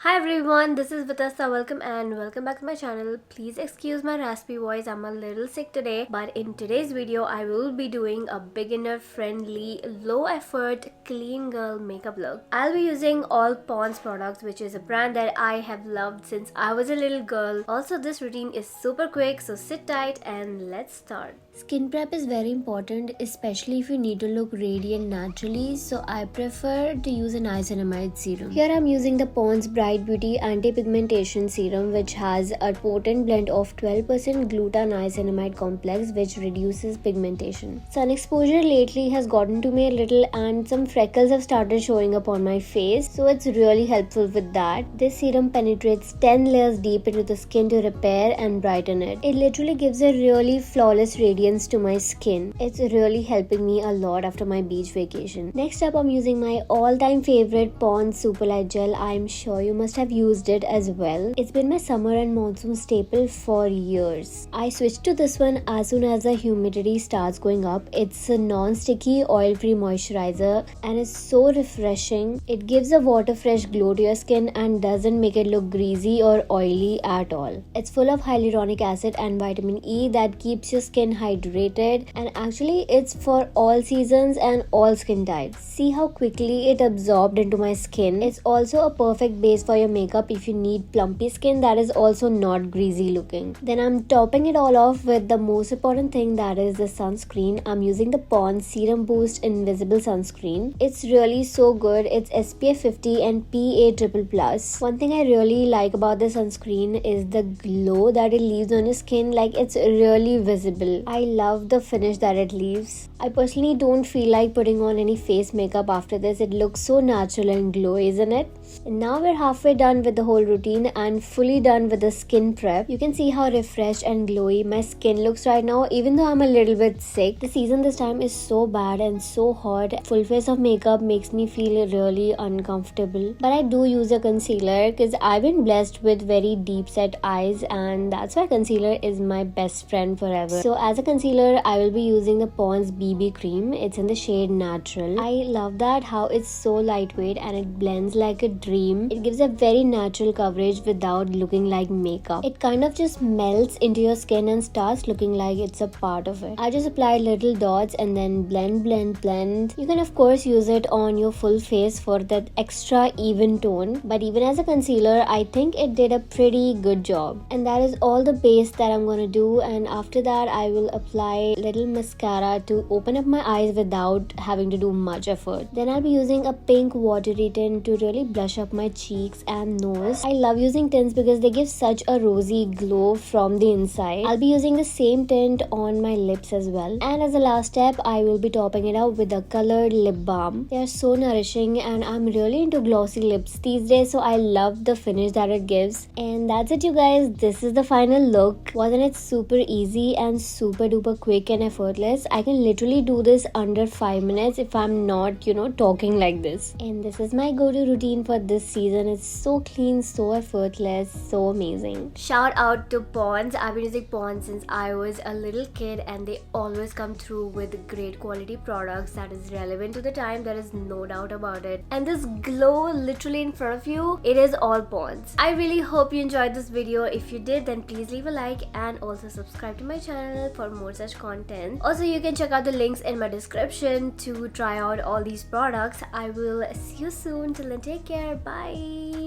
Hi everyone, this is Vitasta. Welcome back to my channel. Please excuse my raspy voice. I'm a little sick today, but in today's video I will be doing a beginner friendly, low effort, clean girl makeup look. I'll be using all Pond's products, which is a brand that I have loved since I was a little girl. Also, this routine is super quick, so sit tight and let's start. Skin prep is very important, especially if you need to look radiant naturally, so I prefer to use a niacinamide serum. Here I'm using the Pond's Bright Beauty Anti-Pigmentation Serum, which has a potent blend of 12% gluta-niacinamide complex, which reduces pigmentation. Sun exposure lately has gotten to me a little and some freckles have started showing up on my face, so it's really helpful with that. This serum penetrates 10 layers deep into the skin to repair and brighten it. It literally gives a really flawless radiance to my skin. It's really helping me a lot after my beach vacation. Next up, I'm using my all-time favorite Pond's Super Light Gel. I'm sure you must have used it as well. It's been my summer and monsoon staple for years. I switched to this one as soon as the humidity starts going up. It's a non-sticky, oil-free moisturizer and it's so refreshing. It gives a water-fresh glow to your skin and doesn't make it look greasy or oily at all. It's full of hyaluronic acid and vitamin E that keeps your skin hydrated, and actually it's for all seasons and all skin types. See how quickly it absorbed into my skin. It's also a perfect base for your makeup if you need plumpy skin that is also not greasy looking. Then I'm topping it all off with the most important thing, that is the sunscreen. I'm using the Pond's Serum Boost Invisible Sunscreen. It's really so good. It's SPF 50 and PA+++. One thing I really like about the sunscreen is the glow that it leaves on your skin. Like, it's really visible. I love the finish that it leaves. I personally don't feel like putting on any face makeup after this. It looks so natural and glowy, isn't it? And now we're halfway done with the whole routine and fully done with the skin prep. You can see how refreshed and glowy my skin looks right now, even though I'm a little bit sick. The season this time is so bad and so hot. Full face of makeup makes me feel really uncomfortable. But I do use a concealer because I've been blessed with very deep set eyes, and that's why concealer is my best friend forever. So as a concealer, I will be using the Pond's BB cream. It's in the shade Natural. I love that how it's so lightweight and it blends like a dream. It gives a very natural coverage without looking like makeup. It kind of just melts into your skin and starts looking like it's a part of it. I just applied little dots and then blend. You can of course use it on your full face for that extra even tone, but even as a concealer, I think it did a pretty good job. And that is all the base that I'm gonna do, and after that I will apply little mascara to open up my eyes without having to do much effort. Then I'll be using a pink watery tint to really blush up my cheeks and nose. I love using tints because they give such a rosy glow from the inside. I'll be using the same tint on my lips as well. And as a last step, I will be topping it up with a colored lip balm. They are so nourishing and I'm really into glossy lips these days, so I love the finish that it gives. And that's it, you guys. This is the final look. Wasn't it super easy and super duper quick and effortless? I can literally do this under 5 minutes if I'm not, talking like this. And this is my go-to routine for this season. It's so clean, so effortless, so amazing. Shout out to Pond's. I've been using Pond's since I was a little kid and they always come through with great quality products that is relevant to the time. There is no doubt about it. And this glow literally in front of you, it is all Pond's. I really hope you enjoyed this video. If you did, then please leave a like and also subscribe to my channel for more such content. Also, you can check out the links in my description to try out all these products. I will see you soon. Till then, take care. Bye.